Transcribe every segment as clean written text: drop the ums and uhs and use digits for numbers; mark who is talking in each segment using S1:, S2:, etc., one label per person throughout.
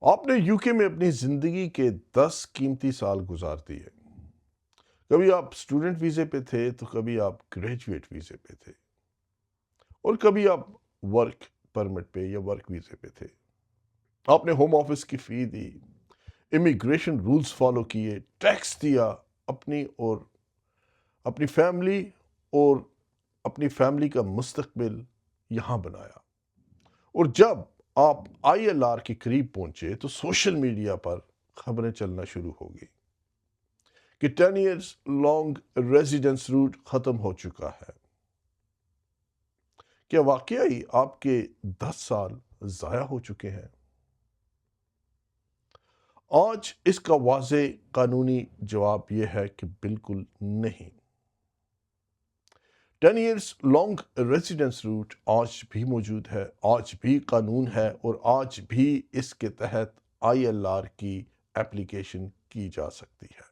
S1: آپ نے یوکے میں اپنی زندگی کے 10 قیمتی سال گزار دیے۔ کبھی آپ اسٹوڈنٹ ویزے پہ تھے تو کبھی آپ گریجویٹ ویزے پہ تھے اور کبھی آپ ورک پرمٹ پہ یا ورک ویزے پہ تھے۔ آپ نے ہوم آفس کی فی دی، امیگریشن رولز فالو کیے، ٹیکس دیا، اپنی اور اپنی فیملی اور اپنی فیملی کا مستقبل یہاں بنایا۔ اور جب آپ آئی ایل آر کے قریب پہنچے تو سوشل میڈیا پر خبریں چلنا شروع ہو گئی کہ 10 ایئرز لانگ ریزیڈنس روٹ ختم ہو چکا ہے۔ کیا واقعی آپ کے 10 سال ضائع ہو چکے ہیں؟ آج اس کا واضح قانونی جواب یہ ہے کہ بالکل نہیں۔ 10 ایئرز لانگ ریزیڈنس روٹ آج بھی موجود ہے، آج بھی قانون ہے اور آج بھی اس کے تحت آئی ایل آر کی اپلیکیشن کی جا سکتی ہے۔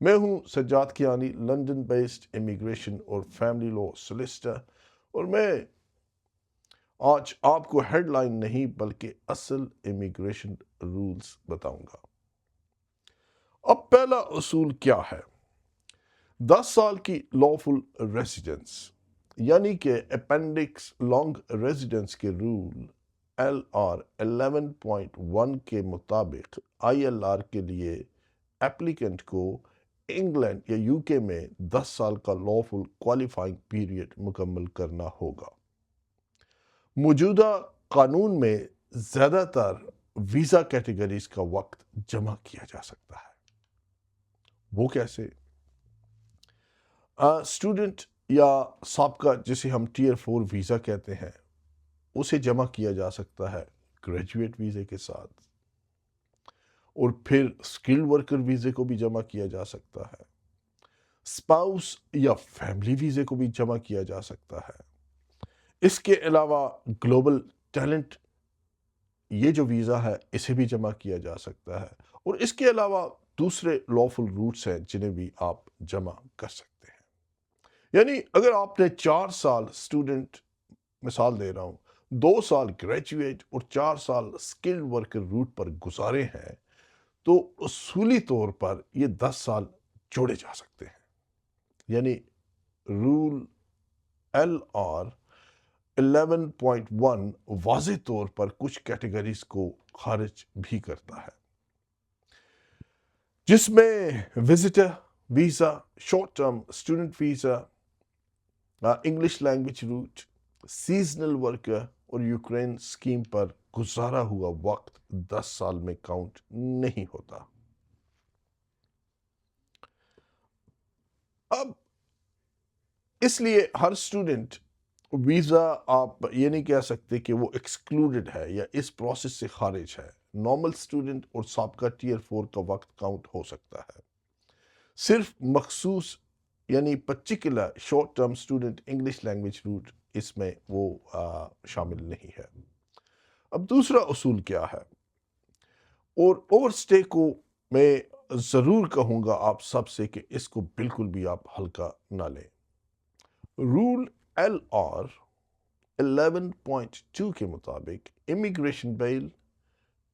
S1: میں ہوں Sajjad Kiani, London based immigration اور فیملی لا سولیسٹر، اور میں آج آپ کو ہیڈ لائن نہیں بلکہ اصل امیگریشن رولز بتاؤں گا۔ اب پہلا اصول کیا ہے؟ 10 سال کی لافل ریزیڈنس یعنی کہ اپینڈکس لانگ ریزیڈنس کے رول LR 11.1 کے مطابق آئی ایل آر کے لیے اپلیکنٹ کو انگلینڈ یا یوکے میں 10 سال کا لافل کوالیفائنگ پیریڈ مکمل کرنا ہوگا۔ موجودہ قانون میں زیادہ تر ویزا کیٹیگریز کا وقت جمع کیا جا سکتا ہے۔ وہ کیسے؟ اسٹوڈنٹ یا سابقہ جسے ہم ٹیئر 4 ویزا کہتے ہیں اسے جمع کیا جا سکتا ہے گریجویٹ ویزے کے ساتھ، اور پھر اسکلڈ ورکر ویزے کو بھی جمع کیا جا سکتا ہے، اسپاؤس یا فیملی ویزے کو بھی جمع کیا جا سکتا ہے۔ اس کے علاوہ گلوبل ٹیلنٹ یہ جو ویزا ہے اسے بھی جمع کیا جا سکتا ہے، اور اس کے علاوہ دوسرے لافل روٹس ہیں جنہیں بھی آپ جمع کر سکتے ہیں۔ یعنی اگر آپ نے 4 سال اسٹوڈنٹ، مثال دے رہا ہوں، 2 سال گریجویٹ اور 4 سال اسکلڈ ورکر روٹ پر گزارے ہیں تو اصولی طور پر یہ 10 سال جوڑے جا سکتے ہیں۔ یعنی رول LR 11.1 واضح طور پر کچھ کیٹیگریز کو خارج بھی کرتا ہے، جس میں visitor visa, short term student visa, English language route, seasonal worker اور یوکرین اسکیم پر گزارا ہوا وقت 10 سال میں کاؤنٹ نہیں ہوتا۔ اب اس لیے ہر اسٹوڈنٹ ویزا آپ یہ نہیں کہہ سکتے کہ وہ ایکسکلوڈڈ ہے یا اس پروسیس سے خارج ہے۔ نارمل اسٹوڈنٹ اور سابقہ ٹیئر 4 کا وقت کاؤنٹ ہو سکتا ہے، صرف مخصوص یعنی particular short term student English language route اس میں وہ شامل نہیں ہے۔ اب دوسرا اصول کیا ہے؟ اور اوور اسٹے کو میں ضرور کہوں گا آپ سب سے کہ اس کو بالکل بھی آپ ہلکا نہ لیں۔ رول LR 11.2 کے مطابق امیگریشن بیل،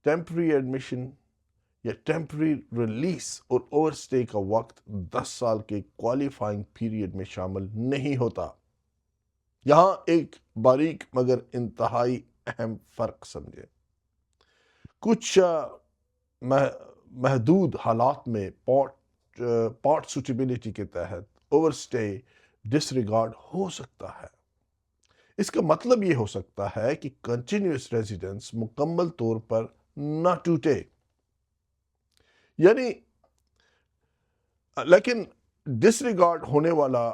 S1: ٹیمپرری ایڈمیشن یا ٹیمپرری ریلیس اور اوور اسٹے کا وقت 10 سال کے کوالیفائنگ پیریڈ میں شامل نہیں ہوتا۔ یہاں ایک باریک مگر انتہائی اہم فرق سمجھیں۔ کچھ محدود حالات میں پارٹ سوٹیبلٹی کے تحت اوور اسٹے ڈس ریگارڈ ہو سکتا ہے۔ اس کا مطلب یہ ہو سکتا ہے کہ کنٹینیوس ریزیڈنس مکمل طور پر نہ ٹوٹے، یعنی لیکن ڈس ریگارڈ ہونے والا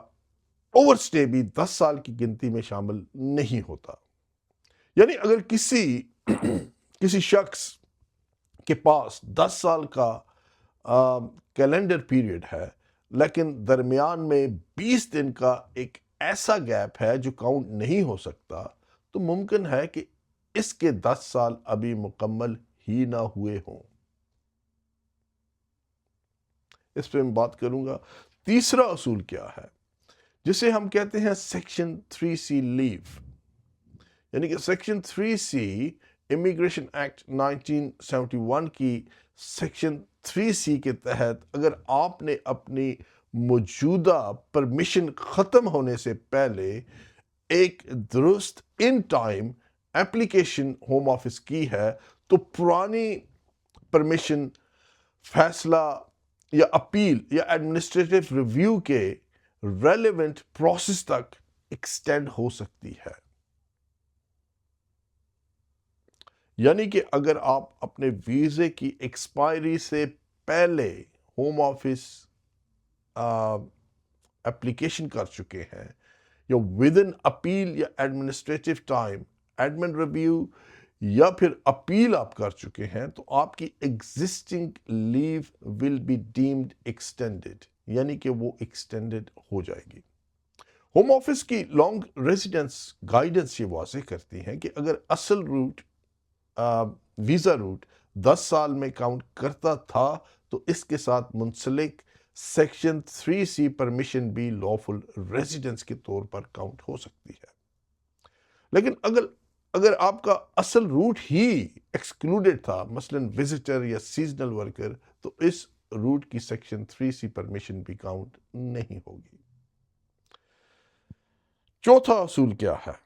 S1: اوور اسٹے بھی 10 سال کی گنتی میں شامل نہیں ہوتا۔ یعنی اگر کسی شخص کے پاس 10 سال کا کیلنڈر پیریڈ ہے لیکن درمیان میں 20 دن کا ایک ایسا گیپ ہے جو کاؤنٹ نہیں ہو سکتا، تو ممکن ہے کہ اس کے 10 سال ابھی مکمل ہی نہ ہوئے ہوں۔ اس پہ میں بات کروں گا۔ تیسرا اصول کیا ہے، جسے ہم کہتے ہیں سیکشن 3C لیو، یعنی کہ سیکشن 3C امیگریشن ایکٹ 1971 کی سیکشن 3C کے تحت اگر آپ نے اپنی موجودہ پرمیشن ختم ہونے سے پہلے ایک درست in time application home office کی ہے تو پرانی پرمیشن فیصلہ یا اپیل یا ایڈمنسٹریٹو ریویو کے ریلیونٹ پروسیس تک ایکسٹینڈ ہو سکتی ہے. یعنی کہ اگر آپ اپنے ویزے کی ایکسپائری سے پہلے ہوم آفس اپلیکیشن کر چکے ہیں یا ود ان اپیل یا ایڈمنسٹریٹو ٹائم ایڈمن ریویو یا پھر اپیل آپ کر چکے ہیں تو آپ کی existing leave will be deemed extended, یعنی کہ وہ ایکسٹینڈڈ ہو جائے گی. ہوم آفس کی لانگ ریزیڈنس گائیڈنس یہ واضح کرتی ہے کہ اگر اصل روٹ ویزا روٹ 10 سال میں کاؤنٹ کرتا تھا تو اس کے ساتھ منسلک سیکشن 3C پرمیشن بھی لافل ریزیڈنس کے طور پر کاؤنٹ ہو سکتی ہے. لیکن اگر آپ کا اصل روٹ ہی ایکسکلوڈڈ تھا، مثلا وزٹر یا سیزنل ورکر، تو اس روٹ کی سیکشن 3C پرمیشن بھی کاؤنٹ نہیں ہوگی. چوتھا اصول کیا ہے؟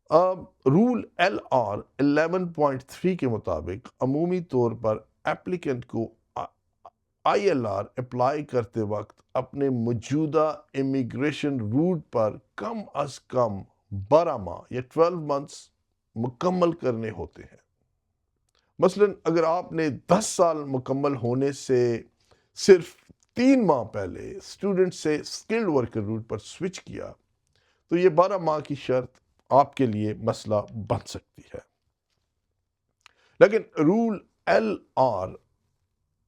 S1: رول LR 11.3 کے مطابق عمومی طور پر ایپلیکنٹ کو ILR اپلائی کرتے وقت اپنے موجودہ امیگریشن روٹ پر کم از کم 12 ماہ یا 12 months مکمل کرنے ہوتے ہیں. مثلا اگر آپ نے 10 سال مکمل ہونے سے صرف 3 ماہ پہلے اسٹوڈنٹ سے اسکلڈ ورکر روٹ پر سوئچ کیا تو یہ 12 ماہ کی شرط آپ کے لیے مسئلہ بن سکتی ہے. لیکن رول LR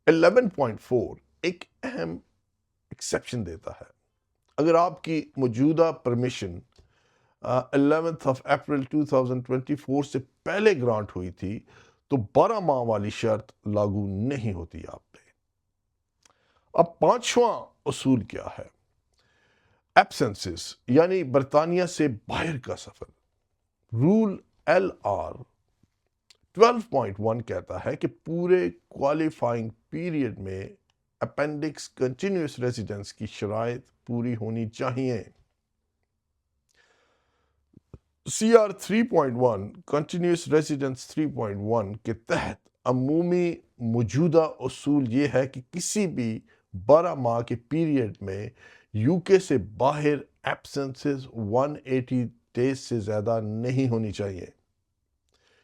S1: 11.4 ایک اہم ایکسیپشن دیتا ہے. اگر آپ کی موجودہ پرمیشن 11 اپریل 2024 سے پہلے گرانٹ ہوئی تھی تو 12 ماہ والی شرط لاگو نہیں ہوتی آپ پہ. اب پانچواں اصول کیا ہے؟ ایبسنسز یعنی برطانیہ سے باہر کا سفر. رول LR 12.1 کہتا ہے کہ پورے کوالیفائنگ پیریڈ میں اپینڈکس کنٹینیوس ریزیڈنس کی شرائط پوری ہونی چاہیے. CR 3.1 کنٹینیوس ریزیڈنس 3.1 کے تحت عمومی موجودہ اصول یہ ہے کہ کسی بھی 12 ماہ کے پیریڈ میں UK سے باہر ایبسنسز 180 ڈیز سے زیادہ نہیں ہونی چاہیے.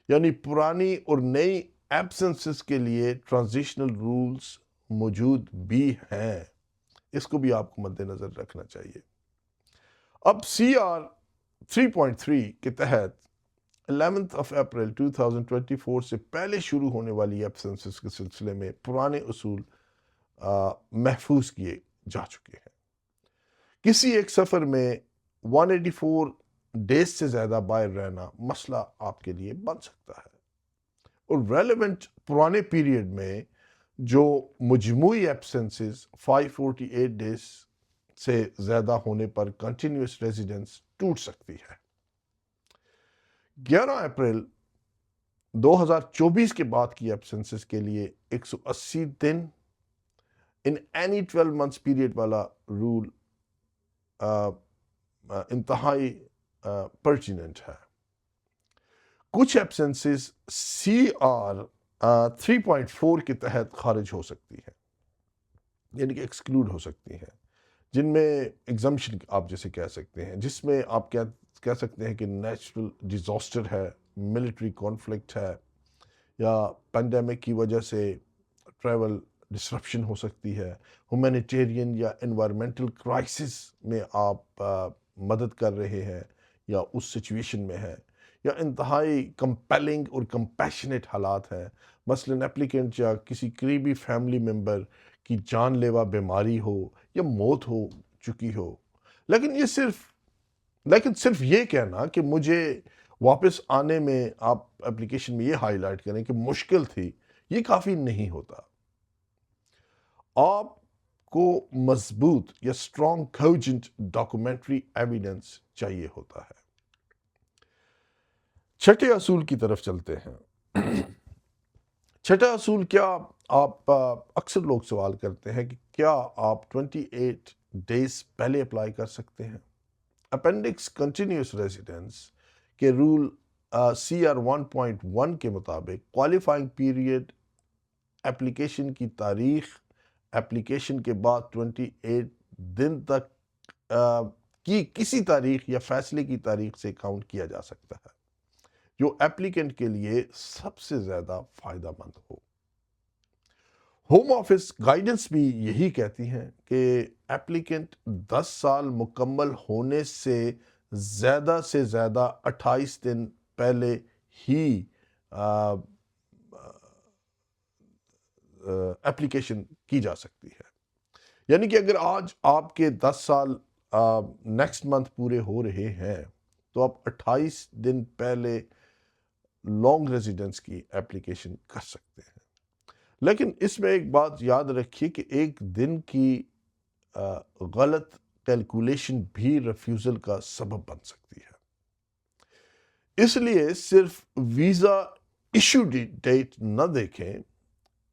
S1: یعنی پرانی اور نئی ایبسنسز کے لیے ٹرانزیشنل رولز موجود بھی ہیں، اس کو بھی آپ کو مد نظر رکھنا چاہیے. اب CR 3.3 کے تحت 11 اپریل 2024 سے پہلے شروع ہونے والی ایبسنسز کے سلسلے میں پرانے اصول محفوظ کیے جا چکے ہیں. کسی ایک سفر میں 184 ڈیز سے زیادہ باہر رہنا مسئلہ آپ کے لیے بن سکتا ہے، اور ریلیونٹ پرانے پیریڈ میں جو مجموعی ایبسنسز 548 ڈیز سے زیادہ ہونے پر کنٹینیوس ریزیڈنس ٹوٹ سکتی ہے. 11 اپریل 2024 کے بعد کی ایبسنسز کے لیے 180 دن ان اینی 12 months پیریڈ والا رول انتہائی پرٹیننٹ ہے. کچھ ایبسنسز CR 3.4 کے تحت خارج ہو سکتی ہیں، یعنی کہ ایکسکلوڈ ہو سکتی ہیں، جن میں ایگزمپشن آپ جیسے کہہ سکتے ہیں، جس میں آپ کہہ سکتے ہیں کہ نیچرل ڈیزاسٹر ہے، ملٹری کانفلکٹ ہے، یا پینڈیمک کی وجہ سے ٹریول ڈسرپشن ہو سکتی ہے، ہیومینیٹیرین یا انوائرمنٹل کرائسس میں آپ مدد کر رہے ہیں یا اس سچویشن میں ہے، یا انتہائی کمپیلنگ اور کمپیشنیٹ حالات ہیں، مثلاً اپلیکنٹ یا کسی قریبی فیملی ممبر کی جان لیوا بیماری ہو یا موت ہو چکی ہو. لیکن صرف یہ کہنا کہ مجھے واپس آنے میں آپ اپلیکیشن میں یہ ہائی لائٹ کریں کہ مشکل تھی، یہ کافی نہیں ہوتا. آپ کو مضبوط یا اسٹرانگ کوجنٹ ڈاکومنٹری ایویڈنس چاہیے ہوتا ہے. چھٹے اصول کی طرف چلتے ہیں۔ چھٹا اصول کیا؟ آپ اکثر لوگ سوال کرتے ہیں کہ کیا آپ 28 ڈیز پہلے اپلائی کر سکتے ہیں؟ اپینڈکس کنٹینیوس ریزیڈنس کے رول CR 1.1 کے مطابق کوالیفائنگ پیریڈ اپلیکیشن کی تاریخ اپلیکیشن کے بعد 28 دن تک کی کسی تاریخ یا فیصلے کی تاریخ سے کاؤنٹ کیا جا سکتا ہے، جو ایپلیکنٹ کے لیے سب سے زیادہ فائدہ مند ہو۔ ہوم آفس گائیڈنس بھی یہی کہتی ہیں کہ ایپلیکنٹ 10 سال مکمل ہونے سے زیادہ 28 دن پہلے ہی ایپلیکیشن کی جا سکتی ہے۔ یعنی کہ اگر آج آپ کے 10 سال نیکسٹ منتھ پورے ہو رہے ہیں تو آپ 28 دن پہلے لانگ ریزیڈنس کی ایپلیکیشن کر سکتے ہیں۔ لیکن اس میں ایک بات یاد رکھیے کہ ایک دن کی غلط کیلکولیشن بھی ریفیوزل کا سبب بن سکتی ہے۔ اس لیے صرف ویزا ایشو ڈیٹ نہ دیکھیں،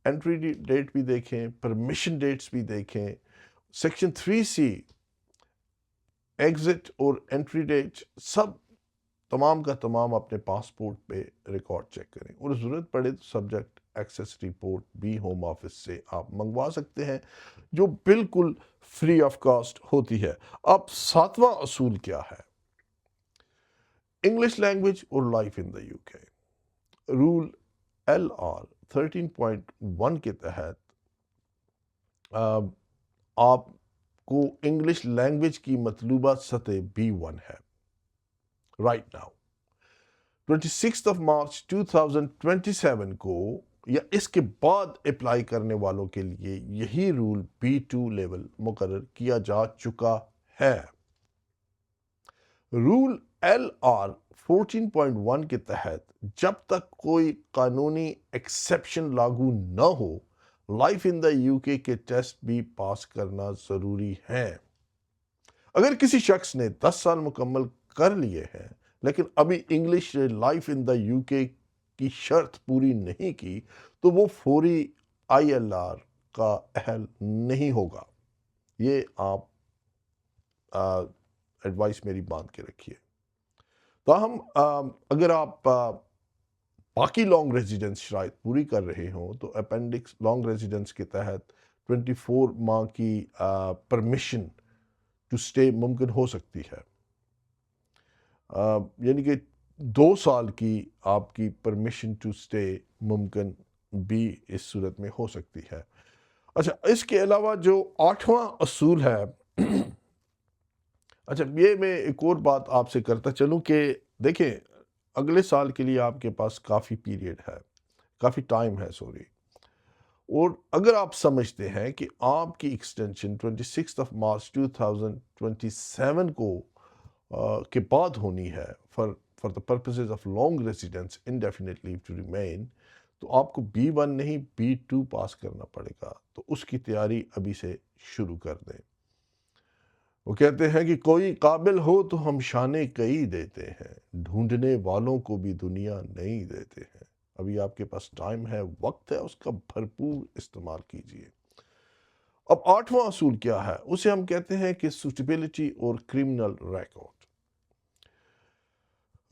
S1: انٹری ڈیٹ بھی دیکھیں، پرمیشن ڈیٹس بھی دیکھیں، سیکشن 3C ایگزٹ اور انٹری ڈیٹ سب تمام کا تمام اپنے پاسپورٹ پہ ریکارڈ چیک کریں، اور ضرورت پڑے تو سبجیکٹ ایکسیس رپورٹ بھی ہوم آفس سے آپ منگوا سکتے ہیں، جو بالکل فری آف کاسٹ ہوتی ہے۔ اب 7واں اصول کیا ہے؟ انگلش لینگویج اور لائف ان دا UK۔ رول LR 13.1 کے تحت آپ کو انگلش لینگویج کی مطلوبہ سطح B1 ہے رائٹ ناؤ۔ 26 مارچ 2027 کو یا اس کے بعد اپلائی کرنے والوں کے لیے یہی رول B2 لیول مقرر کیا جا چکا ہے۔ رول LR 14.1 کے تحت جب تک کوئی قانونی ایکسیپشن لاگو نہ ہو، لائف ان دا UK کے ٹیسٹ بھی پاس کرنا ضروری ہے۔ اگر کسی شخص نے 10 سال مکمل کر لیے ہیں لیکن ابھی انگلش لائف ان دا UK کی شرط پوری نہیں کی، تو وہ فوری ILR کا اہل نہیں ہوگا۔ یہ آپ ایڈوائس میری باندھ کے رکھیے۔ تاہم اگر آپ باقی لانگ ریزیڈنس شرائط پوری کر رہے ہوں تو اپینڈکس لانگ ریزیڈنس کے تحت 24 ماہ کی پرمیشن ٹو سٹے ممکن ہو سکتی ہے، یعنی کہ 2 سال کی آپ کی پرمیشن ٹو سٹے ممکن بھی اس صورت میں ہو سکتی ہے۔ اچھا، اس کے علاوہ جو 8واں اصول ہے، اچھا یہ میں ایک اور بات آپ سے کرتا چلوں کہ دیکھیں اگلے سال کے لیے آپ کے پاس کافی پیریڈ ہے، کافی ٹائم ہے اور اگر آپ سمجھتے ہیں کہ آپ کی ایکسٹینشن 26 مارچ 2027 کو کے بعد ہونی ہے for the purposes of long residence indefinite leave to remain, تو آپ کو B1 نہیں B2 پاس کرنا پڑے گا، تو اس کی تیاری ابھی سے شروع کر دیں۔ وہ کہتے ہیں کہ کوئی قابل ہو تو ہم شانے کئی دیتے ہیں، ڈھونڈنے والوں کو بھی دنیا نہیں دیتے ہیں۔ ابھی آپ کے پاس ٹائم ہے، وقت ہے، اس کا بھرپور استعمال کیجیے۔ اب 8واں اصول کیا ہے؟ اسے ہم کہتے ہیں کہ سوٹیبلٹی اور کرمنل ریکارڈ۔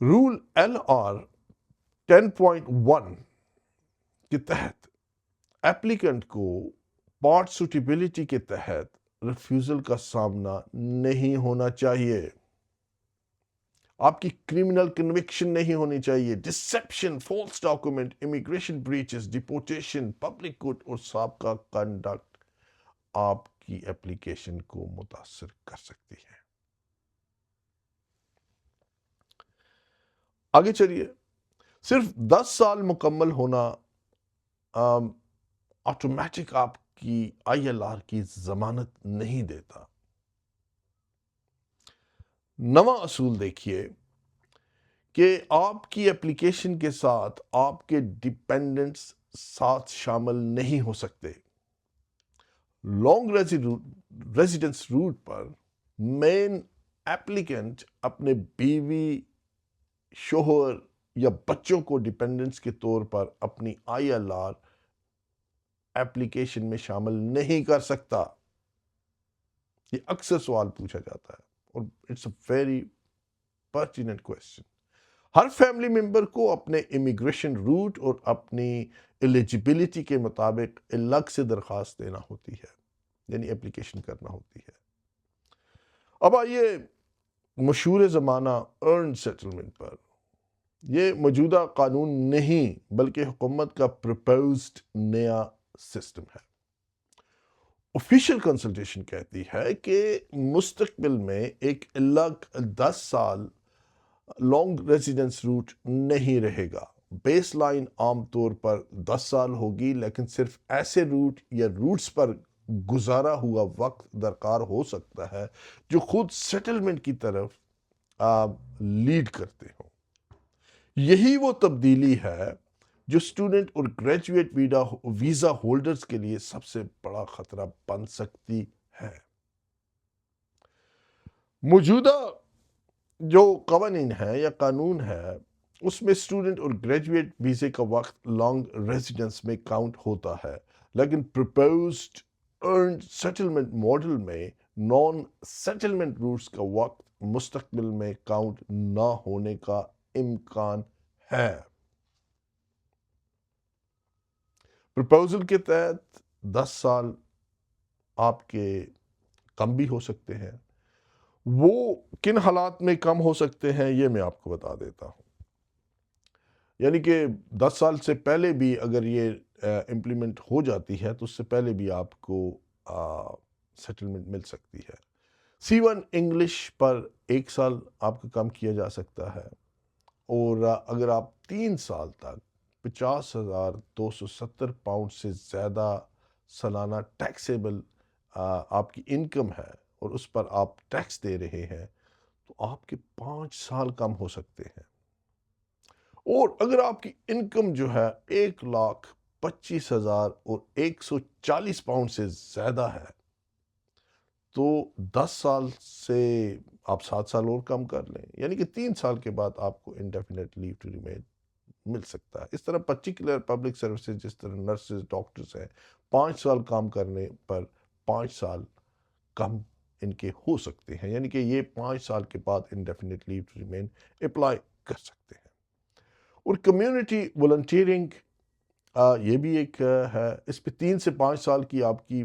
S1: رول LR 10.1 کے تحت ایپلیکنٹ کو پارٹ سوٹیبلٹی کے تحت ریفیوزل کا سامنا نہیں ہونا چاہیے۔ آپ کی کرمنل کنوکشن نہیں ہونی چاہیے، deception, false document, immigration breaches, deportation, public good اور سابقہ کنڈکٹ آپ کی ایپلیکیشن کو متاثر کر سکتی ہے۔ آگے چلیے، صرف 10 سال مکمل ہونا آٹومیٹک آپ کی ILR کی ضمانت نہیں دیتا۔ 9واں اصول دیکھیے کہ آپ کی ایپلیکیشن کے ساتھ آپ کے ڈیپینڈنٹس ساتھ شامل نہیں ہو سکتے۔ لانگ ریزیڈنس روٹ پر مین ایپلیکنٹ اپنے بیوی، شوہر یا بچوں کو ڈیپینڈنس کے طور پر اپنی ILR ایپلیکیشن میں شامل نہیں کر سکتا؟ یہ اکثر سوال پوچھا جاتا ہے اور it's a very pertinent question. ہر فیملی ممبر کو اپنے امیگریشن روٹ اور اپنی ایلیجیبلٹی کے مطابق الگ سے درخواست دینا ہوتی ہے، یعنی اپلیکیشن کرنا ہوتی ہے۔ اب آئیے مشہور زمانہ ارنڈ سیٹلمنٹ پر۔ یہ موجودہ قانون نہیں بلکہ حکومت کا پرپوزڈ نیا سسٹم ہے۔ آفیشیل کنسلٹیشن کہتی ہے کہ مستقبل میں ایک الگ 10 سال لانگ ریزیڈنس روٹ نہیں رہے گا۔ بیس لائن عام طور پر 10 سال ہوگی، لیکن صرف ایسے روٹ یا روٹس پر گزارا ہوا وقت درکار ہو سکتا ہے جو خود سیٹلمنٹ کی طرف لیڈ کرتے ہوں۔ یہی وہ تبدیلی ہے جو اسٹوڈنٹ اور گریجویٹ ویزا ہولڈرز کے لیے سب سے بڑا خطرہ بن سکتی ہے۔ موجودہ جو قوانین ہے یا قانون ہے اس میں اسٹوڈنٹ اور گریجویٹ ویزے کا وقت لانگ ریزیڈنس میں کاؤنٹ ہوتا ہے، لیکن پرپوزڈ ارنڈ سیٹلمنٹ ماڈل میں نان سیٹلمنٹ روٹس کا وقت مستقبل میں کاؤنٹ نہ ہونے کا امکان ہے۔ پرپوزل کے تحت 10 سال آپ کے کم بھی ہو سکتے ہیں۔ وہ کن حالات میں کم ہو سکتے ہیں یہ میں آپ کو بتا دیتا ہوں۔ یعنی کہ 10 سال سے پہلے بھی اگر یہ امپلیمنٹ ہو جاتی ہے تو اس سے پہلے بھی آپ کو سیٹلمنٹ مل سکتی ہے۔ C1 انگلش پر 1 سال آپ کا کم کیا جا سکتا ہے، اور اگر آپ 3 سال تک 50,270 پاؤنڈ سے زیادہ سالانہ ٹیکسیبل آپ کی انکم ہے اور اس پر آپ ٹیکس دے رہے ہیں تو آپ کے 5 سال کم ہو سکتے ہیں۔ اور اگر آپ کی انکم جو ہے 1,25,000 اور 140 پاؤنڈ سے زیادہ ہے تو 10 سال سے آپ 7 سال اور کم کر لیں، یعنی کہ 3 سال کے بعد آپ کو انڈیفینٹ لیو ٹو ریمین مل سکتا ہے۔ اس طرح پرٹیکولر پبلک سروسز جس طرح نرسز، ڈاکٹرز ہیں، 5 سال کام کرنے پر 5 سال کم ان کے ہو سکتے ہیں، یعنی کہ یہ 5 سال کے بعد indefinite leave to remain apply کر سکتے ہیں۔ اور کمیونٹی والنٹیئرنگ یہ بھی ایک ہے، اس پہ 3 سے 5 سال کی آپ کی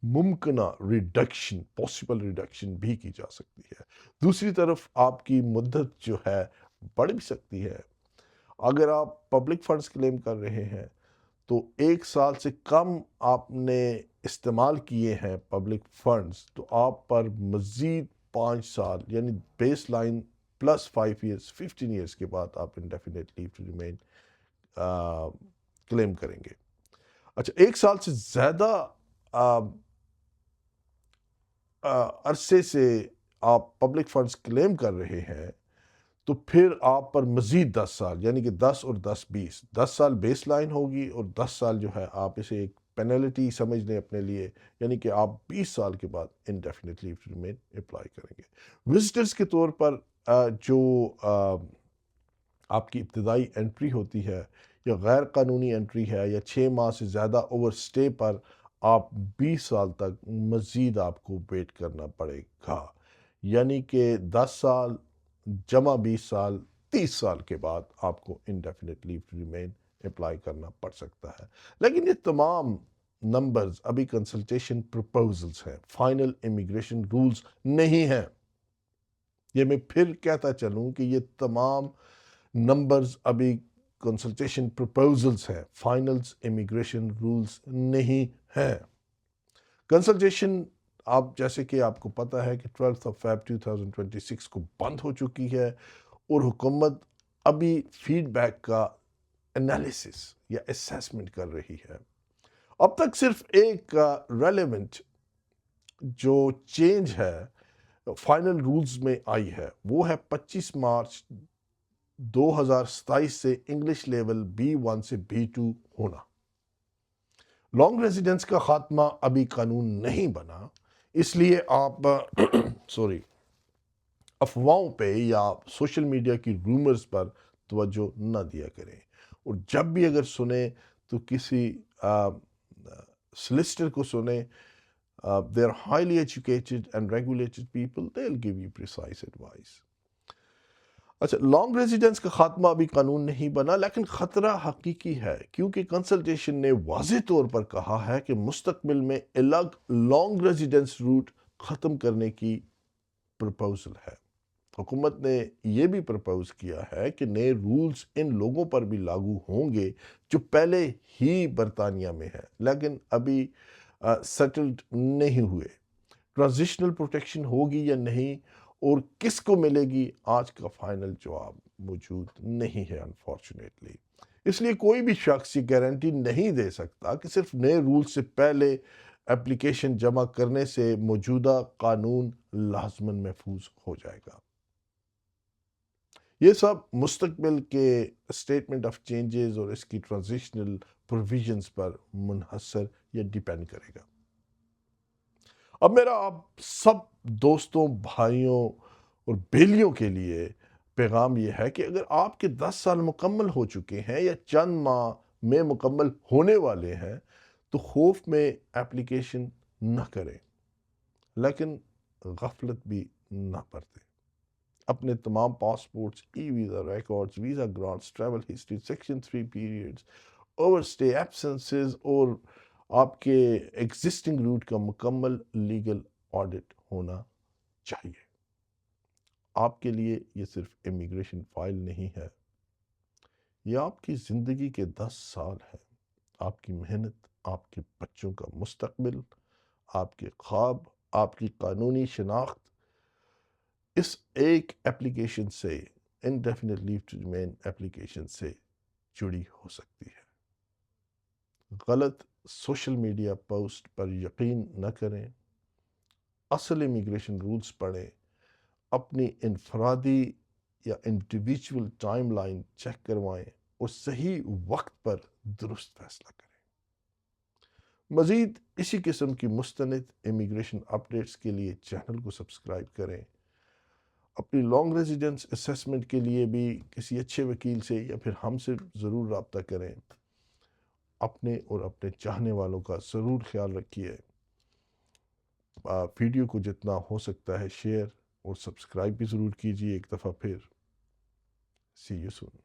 S1: ممکنہ ریڈکشن، پاسبل ریڈکشن بھی کی جا سکتی ہے۔ دوسری طرف آپ کی مدت جو ہے بڑھ بھی سکتی ہے۔ اگر آپ پبلک فنڈز کلیم کر رہے ہیں تو 1 سال سے کم آپ نے استعمال کیے ہیں پبلک فنڈز تو آپ پر مزید 5 سال یعنی base line plus 5 years 15 years کے بعد آپ انڈیفینٹ لیو ٹو ریمین کلیم کریں گے۔ اچھا، 1 سال سے زیادہ عرصے سے آپ پبلک فنڈز کلیم کر رہے ہیں تو پھر آپ پر مزید 10 سال یعنی کہ 10 اور 10 20 10 سال بیس لائن ہوگی، اور 10 سال جو ہے آپ اسے ایک پینلٹی سمجھ لیں اپنے لیے، یعنی کہ آپ 20 سال کے بعد indefinite leave to remain apply کریں گے۔ وزٹرز کے طور پر جو آپ کی ابتدائی انٹری ہوتی ہے یا غیر قانونی انٹری ہے یا 6 ماہ سے زیادہ اوور سٹے پر آپ 20 سال تک مزید آپ کو ویٹ کرنا پڑے گا، یعنی کہ 10 سال جمع 20 سال 30 سال کے بعد آپ کو indefinite leave to remain apply کرنا پڑ سکتا ہے۔ لیکن یہ تمام نمبرز ابھی کنسلٹیشن پروپوزلز ہیں، فائنل امیگریشن رولز نہیں ہیں۔ یہ میں پھر کہتا چلوں کہ یہ تمام نمبرز ابھی کنسلٹیشن پروپوزلز ہیں، فائنلز امیگریشن رولز نہیں ہیں۔ کنسلٹیشن آپ جیسے کہ آپ کو پتہ ہے کہ 12 فیب 2026 کو بند ہو چکی ہے، اور حکومت ابھی فیڈ بیک کا انالیسس یا اسیسمنٹ کر رہی ہے۔ اب تک صرف ایک ریلیونٹ جو چینج ہے فائنل رولز میں آئی ہے، وہ ہے 25 مارچ 2027 سے انگلش لیول B1 سے B2 ہونا۔ لانگ ریزیڈنس کا خاتمہ ابھی قانون نہیں بنا، اس لیے آپ افواہوں پہ یا سوشل میڈیا کی رومرز پر توجہ نہ دیا کریں، اور جب بھی اگر سنیں تو کسی سلسٹر کو سنیں. They are highly educated and regulated people. They'll give you precise advice. اچھا، لانگ ریزیڈنس کا خاتمہ ابھی قانون نہیں بنا، لیکن خطرہ حقیقی ہے، کیونکہ کنسلٹیشن نے واضح طور پر کہا ہے کہ مستقبل میں الگ لانگ ریزیڈنس روٹ ختم کرنے کی پرپوزل ہے. حکومت نے یہ بھی پرپوز کیا ہے کہ نئے رولز ان لوگوں پر بھی لاگو ہوں گے جو پہلے ہی برطانیہ میں ہیں لیکن ابھی سیٹلڈ نہیں ہوئے. ٹرانزیشنل پروٹیکشن ہوگی یا نہیں اور کس کو ملے گی، آج کا فائنل جواب موجود نہیں ہے انفارچونیٹلی. اس لیے کوئی بھی شخص یہ گارنٹی نہیں دے سکتا کہ صرف نئے رول سے پہلے اپلیکیشن جمع کرنے سے موجودہ قانون لازماً محفوظ ہو جائے گا. یہ سب مستقبل کے اسٹیٹمنٹ آف چینجز اور اس کی ٹرانزیشنل پروویژنز پر منحصر یا ڈیپینڈ کرے گا. اب میرا آپ سب دوستوں، بھائیوں اور بیلیوں کے لیے پیغام یہ ہے کہ اگر آپ کے 10 سال مکمل ہو چکے ہیں یا چند ماہ میں مکمل ہونے والے ہیں تو خوف میں اپلیکیشن نہ کریں، لیکن غفلت بھی نہ برتیں. اپنے تمام passports, e visa records, visa grants, travel history, section 3 periods, over stay absences اور آپ کے ایگزسٹنگ روٹ کا مکمل لیگل آڈٹ ہونا چاہیے. آپ کے لیے یہ صرف امیگریشن فائل نہیں ہے، یہ آپ کی زندگی کے 10 سال ہیں. آپ کی محنت، آپ کے بچوں کا مستقبل، آپ کے خواب، آپ کی قانونی شناخت اس ایک اپلیکیشن سے، indefinite leave to remain application سے جڑی ہو سکتی ہے. غلط سوشل میڈیا پوسٹ پر یقین نہ کریں، اصل امیگریشن رولز پڑھیں، اپنی انفرادی یا انڈیویجول ٹائم لائن چیک کروائیں اور صحیح وقت پر درست فیصلہ کریں. مزید اسی قسم کی مستند امیگریشن اپڈیٹس کے لیے چینل کو سبسکرائب کریں. اپنی لانگ ریزیڈنس اسیسمنٹ کے لیے بھی کسی اچھے وکیل سے یا پھر ہم سے ضرور رابطہ کریں. اپنے اور اپنے چاہنے والوں کا ضرور خیال رکھیے. ویڈیو کو جتنا ہو سکتا ہے شیئر اور سبسکرائب بھی ضرور کیجیے ایک دفعہ پھر. سی یو سون.